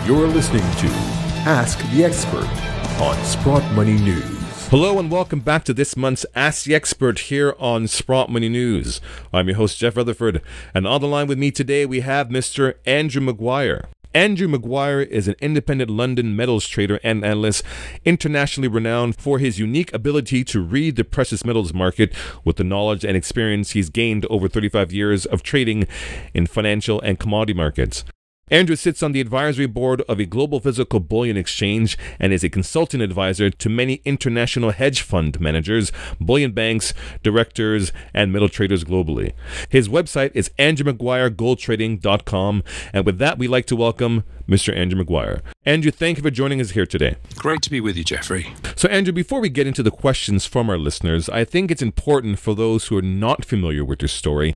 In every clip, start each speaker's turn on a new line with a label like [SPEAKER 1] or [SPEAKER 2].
[SPEAKER 1] You're listening to Ask the Expert on Sprott Money News.
[SPEAKER 2] Hello and welcome back to this month's Ask the Expert here on Sprott Money News. I'm your host, Jeff Rutherford, and on the line with me today we have Mr. Andrew Maguire. Andrew Maguire is an independent London metals trader and analyst, internationally renowned for his unique ability to read the precious metals market with the knowledge and experience he's gained over 35 years of trading in financial and commodity markets. Andrew sits on the advisory board of a global physical bullion exchange and is a consulting advisor to many international hedge fund managers, bullion banks, directors, and metal traders globally. His website is andrewmaguiregoldtrading.com, and with that, we'd like to welcome Mr. Andrew Maguire. Andrew, thank you for joining us here today.
[SPEAKER 3] Great to be with you, Jeffrey.
[SPEAKER 2] So, Andrew, before we get into the questions from our listeners, I think it's important for those who are not familiar with your story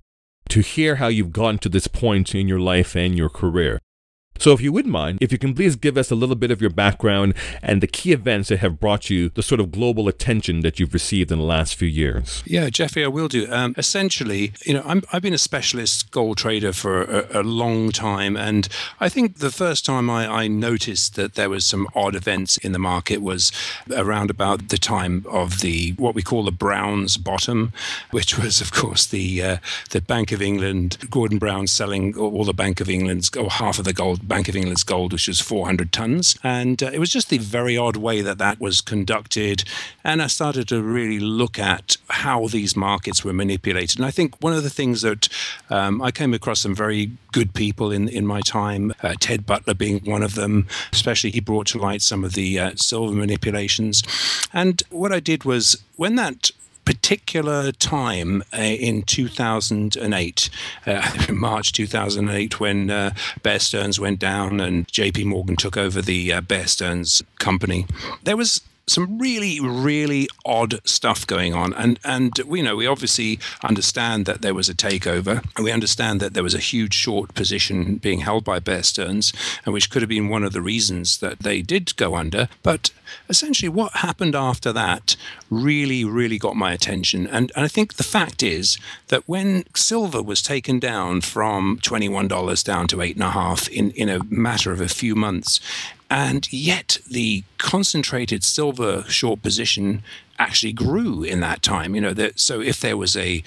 [SPEAKER 2] to hear how you've gotten to this point in your life and your career. So if you wouldn't mind, if you can please give us a little bit of your background and the key events that have brought you the sort of global attention that you've received in the last few years.
[SPEAKER 3] Yeah, Jeffrey, I will do. Essentially, I've been a specialist gold trader for a long time, and I think the first time I noticed that there was some odd events in the market was around about the time of what we call the Brown's bottom, which was, of course, the Bank of England, Gordon Brown selling all the Bank of England's, or half of the Bank of England's gold, which was 400 tons. And it was just the very odd way that was conducted. And I started to really look at how these markets were manipulated. And I think one of the things that I came across some very good people in my time, Ted Butler being one of them, especially he brought to light some of the silver manipulations. And what I did was, when that particular time in 2008, March 2008, when Bear Stearns went down and JP Morgan took over the Bear Stearns company, there was some really, really odd stuff going on. And we obviously understand that there was a takeover, and we understand that there was a huge short position being held by Bear Stearns, and which could have been one of the reasons that they did go under. But essentially what happened after that really, really got my attention. And I think the fact is that when silver was taken down from $21 down to $8.50 in a matter of a few months, and yet the concentrated silver short position actually grew in that time. So if there was a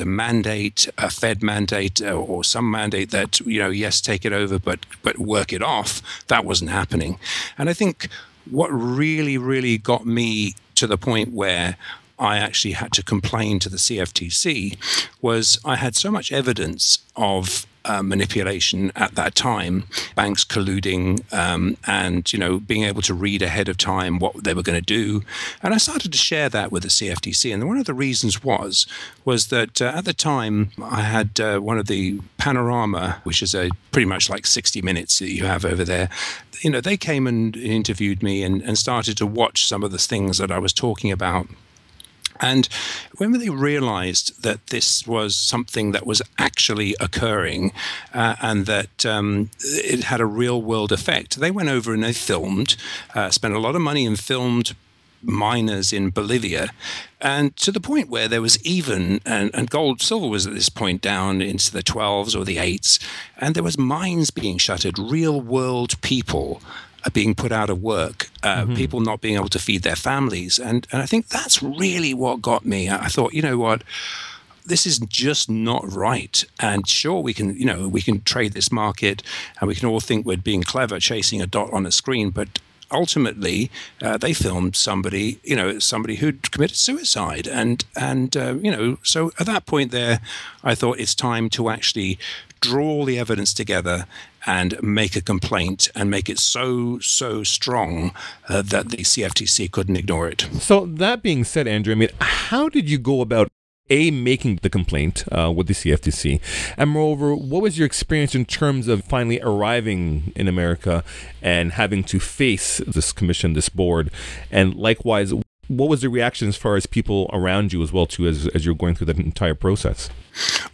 [SPEAKER 3] mandate, a Fed mandate, or some mandate that yes, take it over, but work it off, that wasn't happening. And I think what really, really got me to the point where I actually had to complain to the CFTC was I had so much evidence of manipulation at that time, banks colluding, and being able to read ahead of time what they were going to do. And I started to share that with the CFTC. And one of the reasons was that at the time I had one of the Panorama, which is pretty much like 60 Minutes that you have over there. They came and interviewed me and started to watch some of the things that I was talking about. And when they realized that this was something that was actually occurring and that it had a real world effect, they went over and they filmed, spent a lot of money and filmed miners in Bolivia, and to the point where there was even, and silver was at this point down into the 12s or the 8s, and there was mines being shuttered, real world people are being put out of work, people not being able to feed their families. And I think that's really what got me. I thought, you know what, this is just not right. And sure, we can trade this market and we can all think we're being clever chasing a dot on a screen, but ultimately they filmed somebody who'd committed suicide. And so at that point there, I thought it's time to actually draw all the evidence together and make a complaint and make it so strong that the CFTC couldn't ignore it.
[SPEAKER 2] So that being said, Andrew, how did you go about making the complaint with the CFTC? And moreover, what was your experience in terms of finally arriving in America and having to face this commission, this board? And likewise, what was the reaction as far as people around you as well, too, as you're going through that entire process?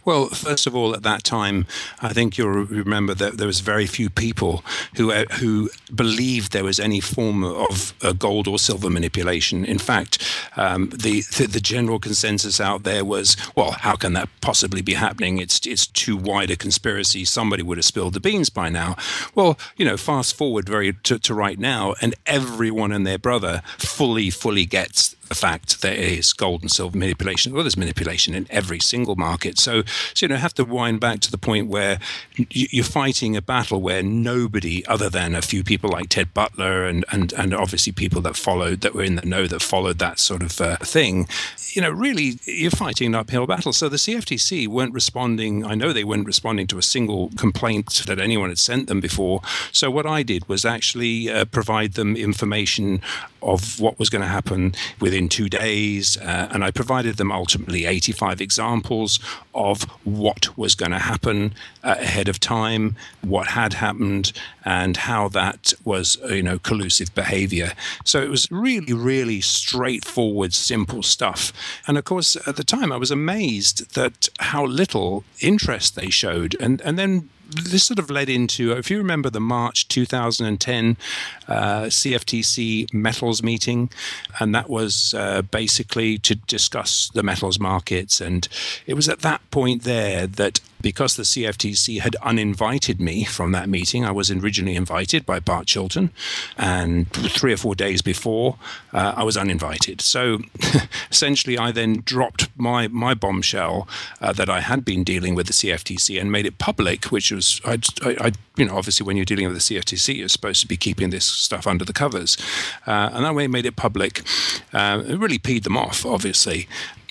[SPEAKER 3] Well, first of all, at that time, I think you'll remember that there was very few people who believed there was any form of gold or silver manipulation. In fact, the general consensus out there was, well, how can that possibly be happening? It's too wide a conspiracy. Somebody would have spilled the beans by now. Well, fast forward to right now, and everyone and their brother fully gets the fact there is gold and silver manipulation. Well, there's manipulation in every single market. So have to wind back to the point where you're fighting a battle where nobody other than a few people like Ted Butler and obviously people that were in the know that followed that sort of thing, really you're fighting an uphill battle. So the CFTC weren't responding. I know they weren't responding to a single complaint that anyone had sent them before. So what I did was actually provide them information of what was going to happen within 2 days, and I provided them ultimately 85 examples of what was going to happen ahead of time, what had happened, and how that was, collusive behavior. So it was really, really straightforward, simple stuff. And of course, at the time, I was amazed that how little interest they showed. And then this sort of led into, if you remember the March 2010 CFTC metals meeting, and that was basically to discuss the metals markets. And it was at that point there that because the CFTC had uninvited me from that meeting, I was originally invited by Bart Chilton, and 3 or 4 days before, I was uninvited. So essentially, I then dropped my bombshell that I had been dealing with the CFTC and made it public, which was, obviously when you're dealing with the CFTC, you're supposed to be keeping this stuff under the covers. And that way I made it public. It really peed them off, obviously.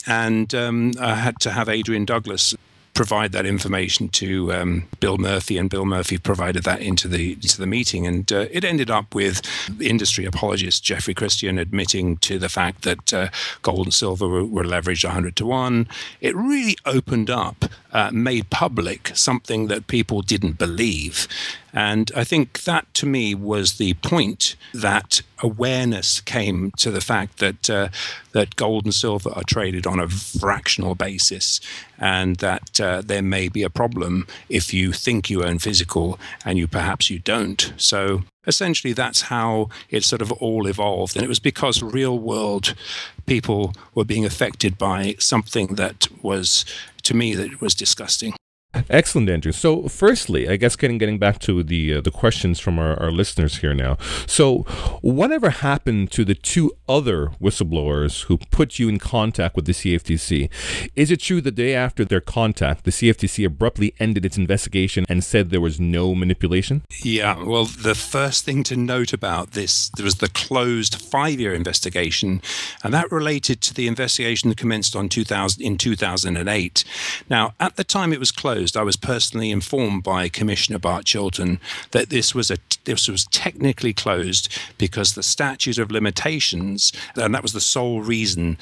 [SPEAKER 3] And I had to have Adrian Douglas provide that information to Bill Murphy, and Bill Murphy provided that into the meeting, and it ended up with industry apologist Jeffrey Christian admitting to the fact that gold and silver were leveraged 100 to 1. It really opened up, made public something that people didn't believe. And I think that, to me, was the point that awareness came to the fact that that gold and silver are traded on a fractional basis, and that there may be a problem if you think you own physical and perhaps you don't. So essentially, that's how it sort of all evolved. And it was because real world people were being affected by something that was, to me, that was disgusting.
[SPEAKER 2] Excellent, Andrew. So firstly, I guess getting back to the questions from our listeners here now. So whatever happened to the 2 other whistleblowers who put you in contact with the CFTC? Is it true the day after their contact, the CFTC abruptly ended its investigation and said there was no manipulation?
[SPEAKER 3] Yeah, well, the first thing to note about this, there was the closed 5-year investigation, and that related to the investigation that commenced in 2008. Now, at the time it was closed, I was personally informed by Commissioner Bart Chilton that this was technically closed because the statute of limitations, and that was the sole reason,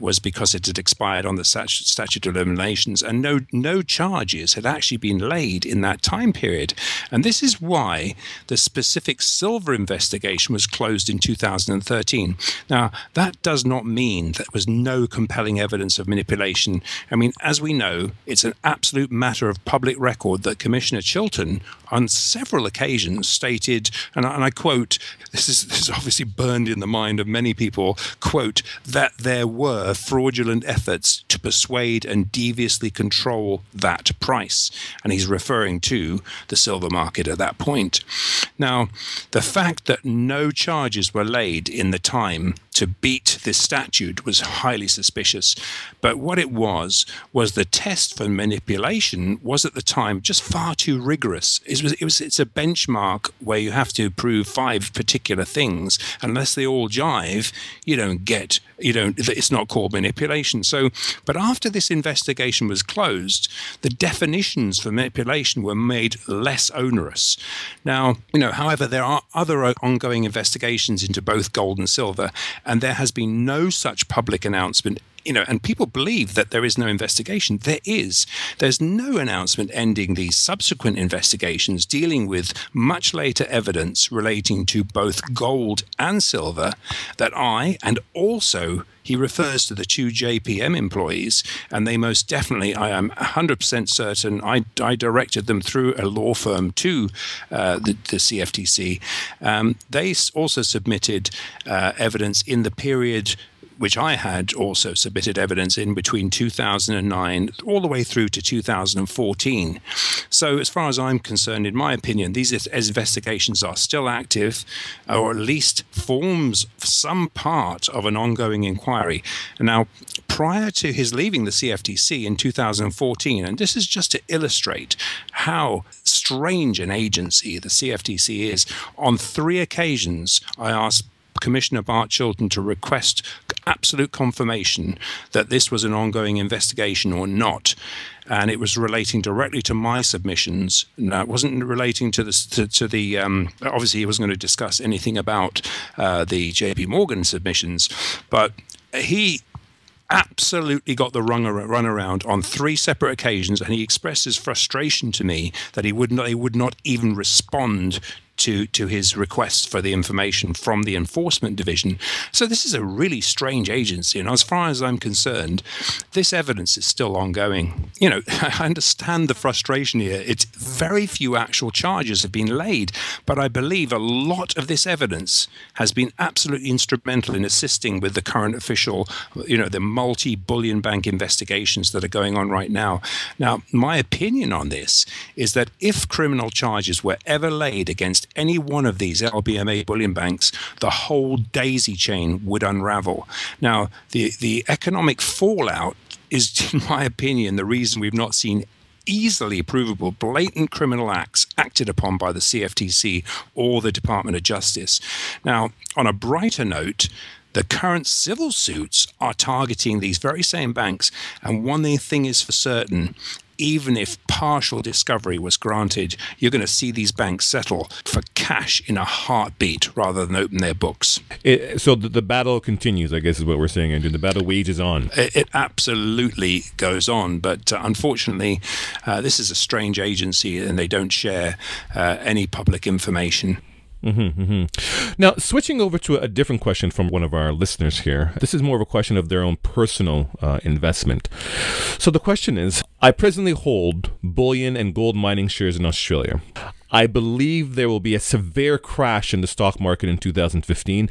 [SPEAKER 3] was because it had expired on the statute of limitations, and no charges had actually been laid in that time period. And this is why the specific silver investigation was closed in 2013. Now, that does not mean that there was no compelling evidence of manipulation. I mean, as we know, it's an absolute matter of public record that Commissioner Chilton on several occasions stated, and I quote, this is obviously burned in the mind of many people, quote, that there were fraudulent efforts to persuade and deviously control that price. And he's referring to the silver market at that point. Now, the fact that no charges were laid in the time to beat this statute was highly suspicious. But what it was the test for manipulation was at the time just far too rigorous. It's a benchmark where you have to prove 5 particular things. Unless they all jive, it's not called manipulation. So, but after this investigation was closed, the definitions for manipulation were made less onerous. Now, however, there are other ongoing investigations into both gold and silver, and there has been no such public announcement and people believe that there is no investigation. There is. There's no announcement ending these subsequent investigations dealing with much later evidence relating to both gold and silver that and also he refers to the two JPM employees, and they most definitely, I am 100% certain, I directed them through a law firm to the CFTC. They also submitted evidence in the period which I had also submitted evidence in between 2009 all the way through to 2014. So as far as I'm concerned, in my opinion, these investigations are still active, or at least forms some part of an ongoing inquiry. Now, prior to his leaving the CFTC in 2014, and this is just to illustrate how strange an agency the CFTC is, on 3 occasions I asked Commissioner Bart Chilton to request absolute confirmation that this was an ongoing investigation or not. And it was relating directly to my submissions. No, it wasn't relating to the obviously he wasn't going to discuss anything about the JP Morgan submissions, but he absolutely got the runaround on 3 separate occasions, and he expressed his frustration to me that he would not even respond to his requests for the information from the enforcement division. So this is a really strange agency, and as far as I'm concerned, this evidence is still ongoing. I understand the frustration here. It's very few actual charges have been laid, but I believe a lot of this evidence has been absolutely instrumental in assisting with the current official, the multi-bullion bank investigations that are going on right now. Now, my opinion on this is that if criminal charges were ever laid against any one of these LBMA bullion banks, the whole daisy chain would unravel. Now, the economic fallout is, in my opinion, the reason we've not seen easily provable blatant criminal acts acted upon by the CFTC or the Department of Justice. Now, on a brighter note, the current civil suits are targeting these very same banks, and one thing is for certain: even if partial discovery was granted, you're going to see these banks settle for cash in a heartbeat rather than open their books.
[SPEAKER 2] So the battle continues, I guess is what we're saying, Andrew. The battle wages on.
[SPEAKER 3] It absolutely goes on, but unfortunately, this is a strange agency and they don't share any public information.
[SPEAKER 2] Now, switching over to a different question from one of our listeners here. This is more of a question of their own personal investment. So the question is, I presently hold bullion and gold mining shares in Australia. I believe there will be a severe crash in the stock market in 2015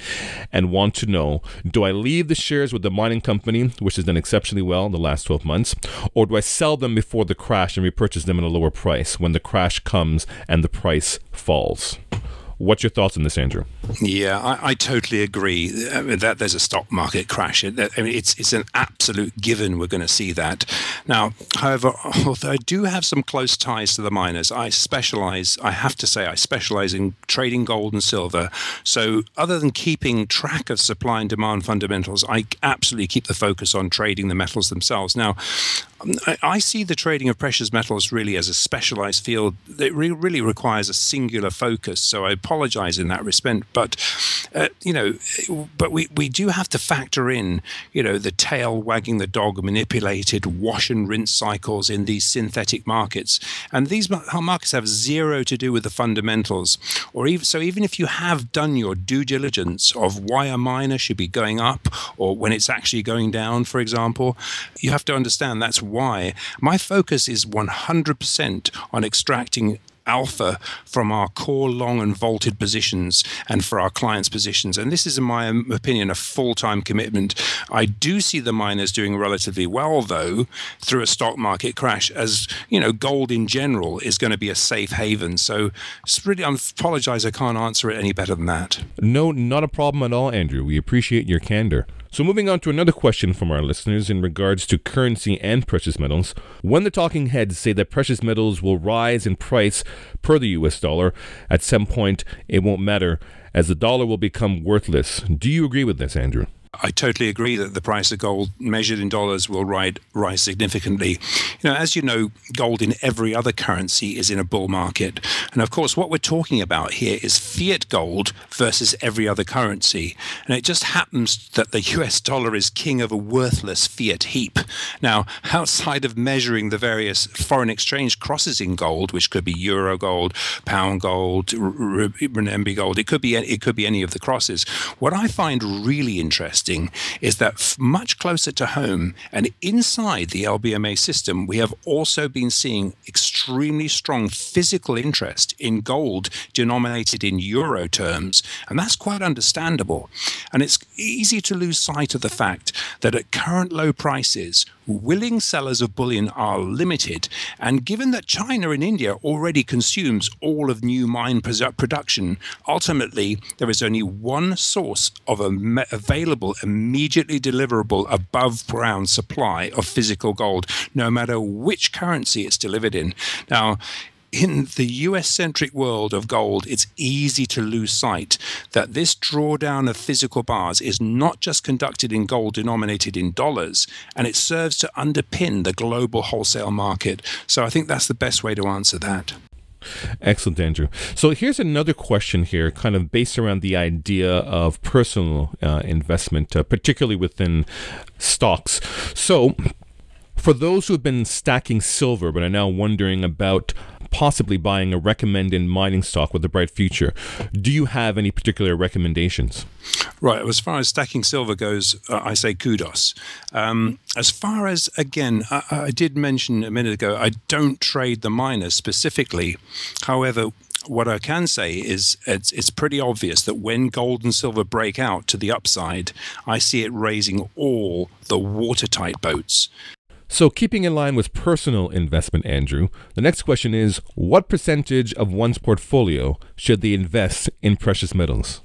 [SPEAKER 2] and want to know, do I leave the shares with the mining company, which has done exceptionally well in the last 12 months, or do I sell them before the crash and repurchase them at a lower price when the crash comes and the price falls? What's your thoughts on this, Andrew?
[SPEAKER 3] Yeah, I totally agree that there's a stock market crash. It's an absolute given we're going to see that. Now, however, although I do have some close ties to the miners, I have to say I specialize in trading gold and silver. So other than keeping track of supply and demand fundamentals, I absolutely keep the focus on trading the metals themselves. Now, I see the trading of precious metals really as a specialized field that really requires a singular focus. So I apologize in that respect, but we do have to factor in, the tail wagging the dog manipulated wash and rinse cycles in these synthetic markets, and these markets have zero to do with the fundamentals. Even if you have done your due diligence of why a miner should be going up or when it's actually going down, for example, you have to understand that's why my focus is 100% on extracting alpha from our core long and vaulted positions and for our clients' positions. And this is, in my opinion, a full-time commitment. I do see the miners doing relatively well, though, through a stock market crash, as gold in general is going to be a safe haven. So it's really, I apologize, I can't answer it any better than that.
[SPEAKER 2] No, not a problem at all, Andrew. We appreciate your candor. So moving on to another question from our listeners in regards to currency and precious metals. When the talking heads say that precious metals will rise in price per the US dollar, at some point it won't matter as the dollar will become worthless. Do you agree with this, Andrew?
[SPEAKER 3] I totally agree that the price of gold measured in dollars will rise significantly. As you know, gold in every other currency is in a bull market. And of course, what we're talking about here is fiat gold versus every other currency. And it just happens that the US dollar is king of a worthless fiat heap. Now, outside of measuring the various foreign exchange crosses in gold, which could be euro gold, pound gold, renminbi gold, it could be any of the crosses. What I find really interesting is that much closer to home and inside the LBMA system, we have also been seeing extremely strong physical interest in gold denominated in euro terms, and that's quite understandable. And it's easy to lose sight of the fact that at current low prices, willing sellers of bullion are limited, and given that China and India already consumes all of new mine production, ultimately there is only one source of available, immediately deliverable above ground supply of physical gold, no matter which currency it's delivered in. Now, in the US-centric world of gold, it's easy to lose sight that this drawdown of physical bars is not just conducted in gold denominated in dollars, and it serves to underpin the global wholesale market. So I think that's the best way to answer that.
[SPEAKER 2] Excellent, Andrew. So here's another question here, kind of based around the idea of personal investment, particularly within stocks. So for those who have been stacking silver but are now wondering about possibly buying a recommended mining stock with a bright future, do you have any particular recommendations?
[SPEAKER 3] Right. As far as stacking silver goes, I say kudos. As far as, again, I did mention a minute ago, I don't trade the miners specifically. However, what I can say is it's pretty obvious that when gold and silver break out to the upside, I see it raising all the watertight boats.
[SPEAKER 2] So keeping in line with personal investment, Andrew, the next question is, what percentage of one's portfolio should they invest in precious metals?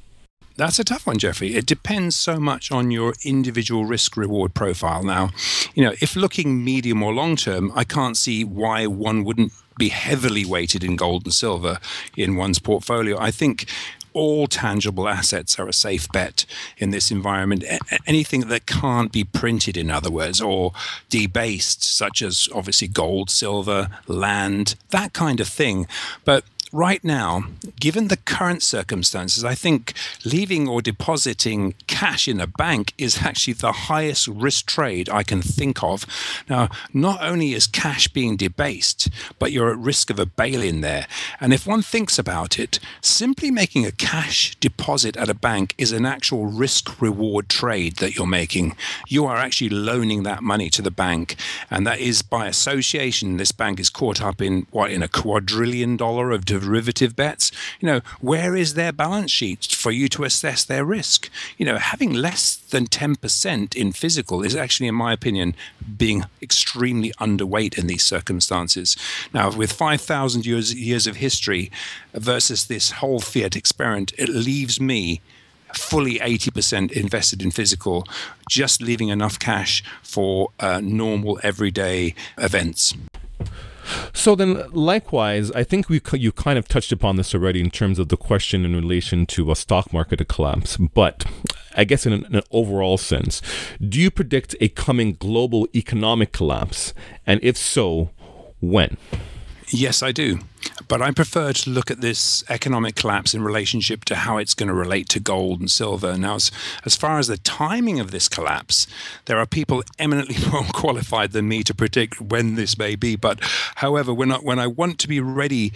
[SPEAKER 3] That's a tough one, Jeffrey. It depends so much on your individual risk-reward profile. Now, if looking medium or long-term, I can't see why one wouldn't be heavily weighted in gold and silver in one's portfolio. I think all tangible assets are a safe bet in this environment. Anything that can't be printed, in other words, or debased, such as obviously gold, silver, land, that kind of thing. But right now, given the current circumstances, I think leaving or depositing cash in a bank is actually the highest risk trade I can think of. Now, not only is cash being debased, but you're at risk of a bail-in there. And if one thinks about it, simply making a cash deposit at a bank is an actual risk-reward trade that you're making. You are actually loaning that money to the bank, and that is by association. This bank is caught up in a $250 billion of derivative bets. Where is their balance sheet for you to assess their risk? Having less than 10% in physical is actually, in my opinion, being extremely underweight in these circumstances. Now, with 5,000 years of history versus this whole fiat experiment, it leaves me fully 80% invested in physical, just leaving enough cash for normal everyday events.
[SPEAKER 2] So then, likewise, I think you kind of touched upon this already in terms of the question in relation to a stock market collapse. But I guess in an overall sense, do you predict a coming global economic collapse? And if so, when?
[SPEAKER 3] Yes, I do. But I prefer to look at this economic collapse in relationship to how it's going to relate to gold and silver. Now, as far as the timing of this collapse, there are people eminently more qualified than me to predict when this may be. But however, when I want to be ready,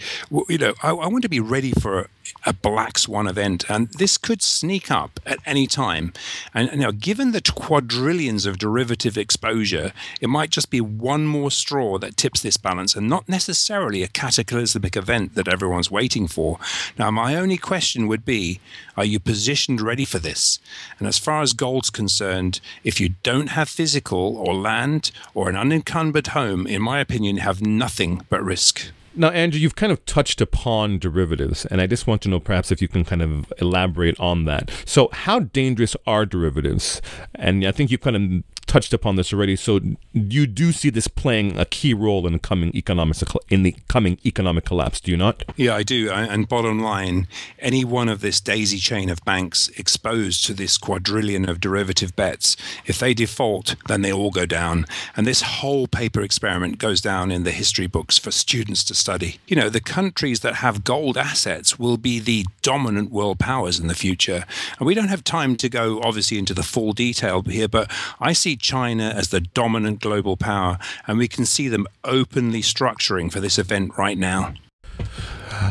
[SPEAKER 3] I want to be ready for a black swan event, and this could sneak up at any time. And now, given the quadrillions of derivative exposure, it might just be one more straw that tips this balance, and not necessarily a cataclysmic event that everyone's waiting for. Now, my only question would be, are you positioned ready for this? And as far as gold's concerned, if you don't have physical or land or an unencumbered home, in my opinion, have nothing but risk.
[SPEAKER 2] Now, Andrew, you've kind of touched upon derivatives, and I just want to know perhaps if you can kind of elaborate on that. So how dangerous are derivatives? And I think you kind of touched upon this already. So you do see this playing a key role in the coming economic collapse, do you not?
[SPEAKER 3] Yeah, I do. And bottom line, any one of this daisy chain of banks exposed to this quadrillion of derivative bets, if they default, then they all go down. And this whole paper experiment goes down in the history books for students to study. You know, the countries that have gold assets will be the dominant world powers in the future. And we don't have time to go, obviously, into the full detail here, but I see China as the dominant global power, and we can see them openly structuring for this event right now.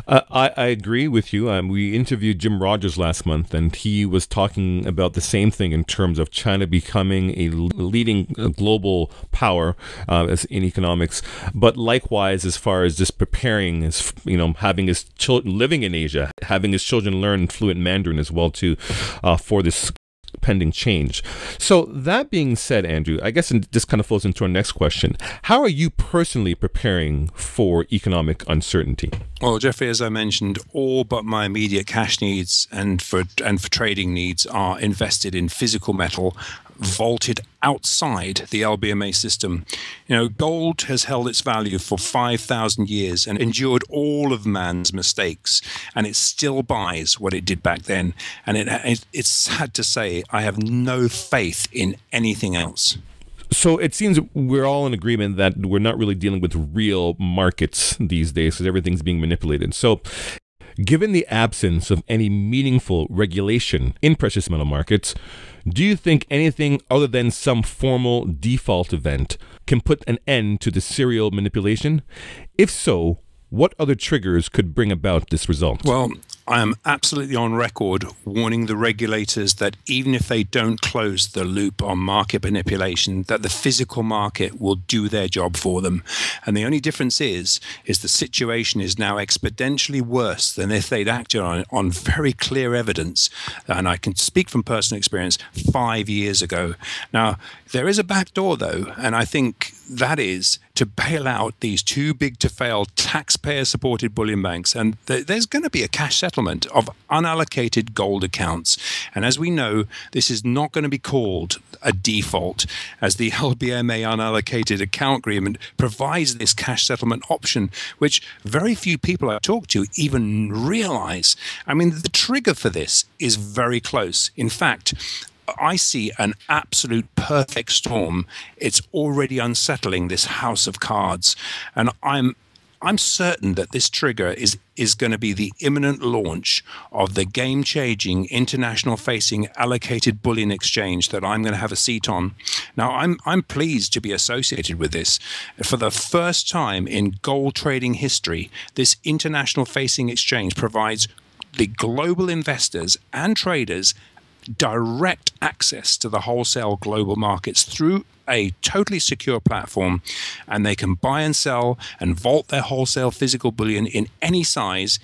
[SPEAKER 2] I agree with you. We interviewed Jim Rogers last month, and he was talking about the same thing in terms of China becoming a leading global power in economics. But likewise, as far as just preparing, having his children living in Asia, having his children learn fluent Mandarin as well too, for this pending change. So that being said, Andrew, I guess this kind of flows into our next question. How are you personally preparing for economic uncertainty?
[SPEAKER 3] Well, Jeffrey, as I mentioned, all but my immediate cash needs and for trading needs are invested in physical metal vaulted outside the LBMA system. You know, gold has held its value for 5,000 years and endured all of man's mistakes, and it still buys what it did back then. And it's sad to say, I have no faith in anything else.
[SPEAKER 2] So it seems we're all in agreement that we're not really dealing with real markets these days because everything's being manipulated. So given the absence of any meaningful regulation in precious metal markets, do you think anything other than some formal default event can put an end to the serial manipulation? If so, what other triggers could bring about this result?
[SPEAKER 3] Well, I am absolutely on record warning the regulators that even if they don't close the loop on market manipulation, that the physical market will do their job for them. And the only difference is the situation is now exponentially worse than if they'd acted on very clear evidence. And I can speak from personal experience 5 years ago. Now, there is a back door, though, and I think that is to bail out these too big to fail taxpayer-supported bullion banks. And there's going to be a cash settlement of unallocated gold accounts. And as we know, this is not going to be called a default, as the LBMA unallocated account agreement provides this cash settlement option, which very few people I talk to even realize. I mean, the trigger for this is very close. In fact, I see an absolute perfect storm. It's already unsettling this house of cards. And I'm certain that this trigger is going to be the imminent launch of the game-changing international-facing allocated bullion exchange that I'm going to have a seat on. Now, I'm pleased to be associated with this. For the first time in gold trading history, this international-facing exchange provides the global investors and traders direct access to the wholesale global markets through a totally secure platform, and they can buy and sell and vault their wholesale physical bullion in any size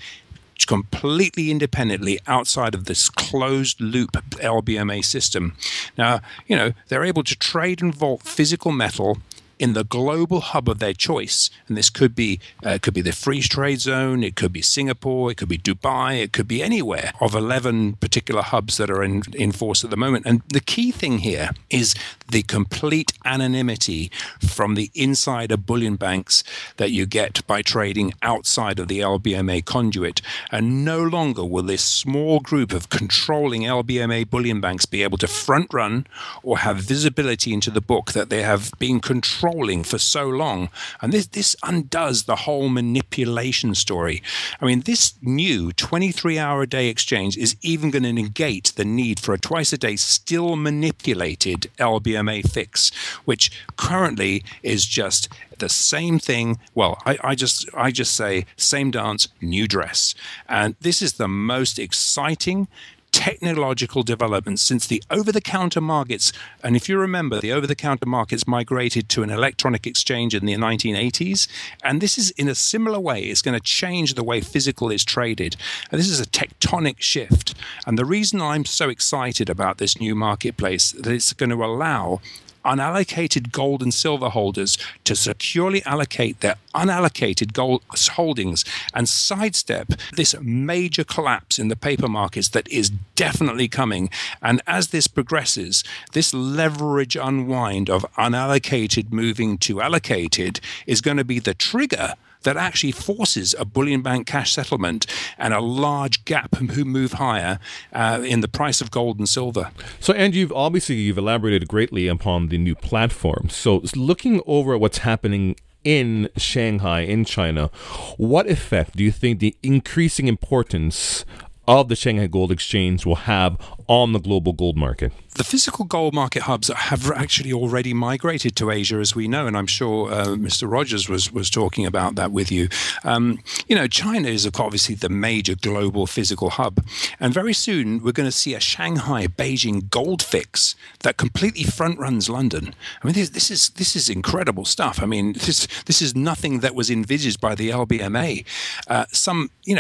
[SPEAKER 3] completely independently outside of this closed loop LBMA system. Now, you know, they're able to trade and vault physical metal in the global hub of their choice. And this could be the free trade zone, it could be Singapore, it could be Dubai, it could be anywhere of 11 particular hubs that are in force at the moment. And the key thing here is the complete anonymity from the insider bullion banks that you get by trading outside of the LBMA conduit. And no longer will this small group of controlling LBMA bullion banks be able to front run or have visibility into the book that they have been controlling for so long. And this undoes the whole manipulation story. I mean, this new 23-hour-a-day exchange is even going to negate the need for a twice-a-day still manipulated LBMA fix, which currently is just the same thing. Well, I just say same dance, new dress. And this is the most exciting technological developments since the over-the-counter markets. And if you remember, the over-the-counter markets migrated to an electronic exchange in the 1980s. And this is in a similar way. It's going to change the way physical is traded. And this is a tectonic shift. And the reason I'm so excited about this new marketplace, that it's going to allow unallocated gold and silver holders to securely allocate their unallocated gold holdings and sidestep this major collapse in the paper markets that is definitely coming. And as this progresses, this leverage unwind of unallocated moving to allocated is going to be the trigger that actually forces a bullion bank cash settlement and a large gap who move higher in the price of gold and silver.
[SPEAKER 2] So, Andrew, you've elaborated greatly upon the new platform. So, looking over at what's happening in Shanghai, in China, what effect do you think the increasing importance of the Shanghai Gold Exchange will have on the global gold market?
[SPEAKER 3] The physical gold market hubs have actually already migrated to Asia, as we know, and I'm sure Mr. Rogers was talking about that with you. China is obviously the major global physical hub, and very soon we're going to see a Shanghai-Beijing gold fix that completely front runs London. I mean, this is incredible stuff. I mean, this is nothing that was envisaged by the LBMA.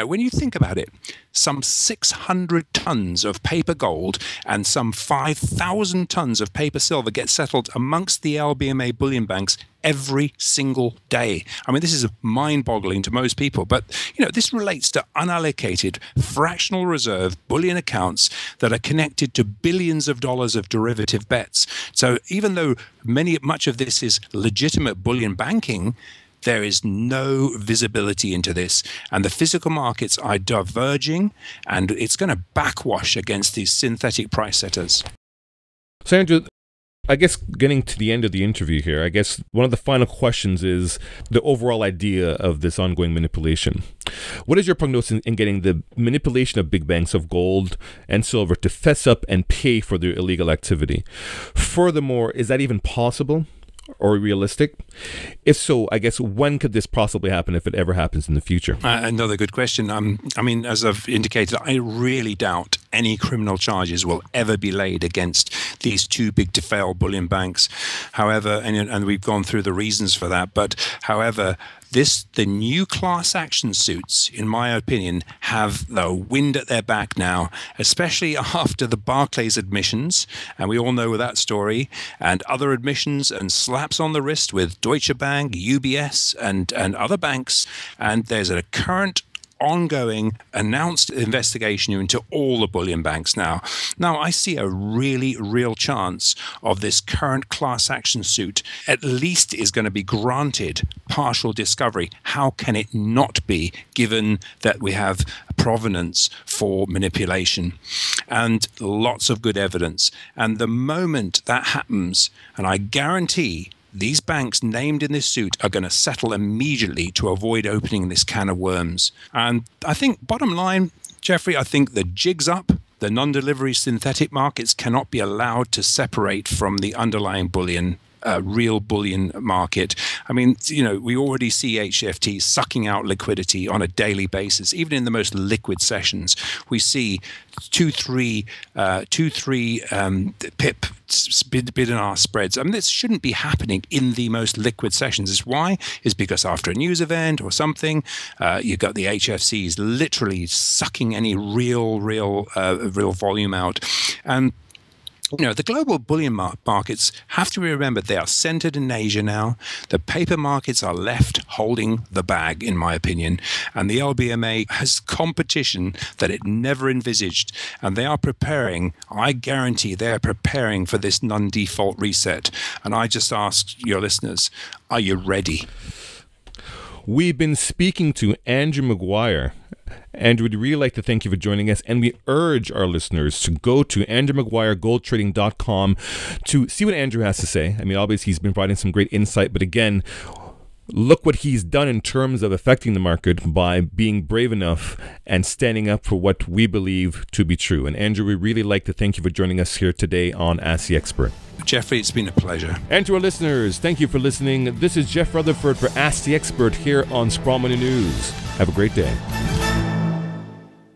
[SPEAKER 3] When you think about it, some 600 tons of paper gold and some 5,000 tons of paper silver get settled amongst the LBMA bullion banks every single day. I mean, this is mind-boggling to most people, but this relates to unallocated fractional reserve bullion accounts that are connected to billions of dollars of derivative bets. So even though much of this is legitimate bullion banking, there is no visibility into this, and the physical markets are diverging, and it's going to backwash against these synthetic price setters.
[SPEAKER 2] So, Andrew, I guess getting to the end of the interview here, I guess one of the final questions is the overall idea of this ongoing manipulation. What is your prognosis in getting the manipulation of big banks of gold and silver to fess up and pay for their illegal activity? Furthermore, is that even possible or realistic? If so, I guess when could this possibly happen, if it ever happens in the future?
[SPEAKER 3] Another good question. I mean, as I've indicated, I really doubt any criminal charges will ever be laid against these two big defaull bullion banks. However, and we've gone through the reasons for that, but however, the new class action suits, in my opinion, have the wind at their back now, especially after the Barclays admissions, and we all know that story, and other admissions and slaps on the wrist with Deutsche Bank, UBS, and other banks. And there's a current ongoing announced investigation into all the bullion banks now. Now, I see a really real chance of this current class action suit at least is going to be granted partial discovery. How can it not be, given that we have provenance for manipulation and lots of good evidence? And the moment that happens, and I guarantee these banks named in this suit are going to settle immediately to avoid opening this can of worms. And I think, bottom line, Jeffrey, I think the jig's up. The non-delivery synthetic markets cannot be allowed to separate from the underlying bullion, real bullion market. I mean, we already see HFT sucking out liquidity on a daily basis. Even in the most liquid sessions, we see 2-3 pip bid and ask spreads. I mean, this shouldn't be happening in the most liquid sessions. It's why? Is because after a news event or something, you've got the HFCs literally sucking any real volume out. And the global bullion markets have to be remembered. They are centered in Asia now. The paper markets are left holding the bag, in my opinion. And the LBMA has competition that it never envisaged. And they are preparing, I guarantee they are preparing for this non-default reset. And I just ask your listeners, are you ready?
[SPEAKER 2] We've been speaking to Andrew Maguire. Andrew, we'd really like to thank you for joining us, and we urge our listeners to go to andrewmaguiregoldtrading.com to see what Andrew has to say. I mean, obviously he's been providing some great insight, but again, look what he's done in terms of affecting the market by being brave enough and standing up for what we believe to be true. And Andrew, we really like to thank you for joining us here today on Ask the Expert.
[SPEAKER 3] Jeffrey, it's been a pleasure.
[SPEAKER 2] And to our listeners, thank you for listening. This is Jeff Rutherford for Ask the Expert here on Sprott Money News. Have a great day.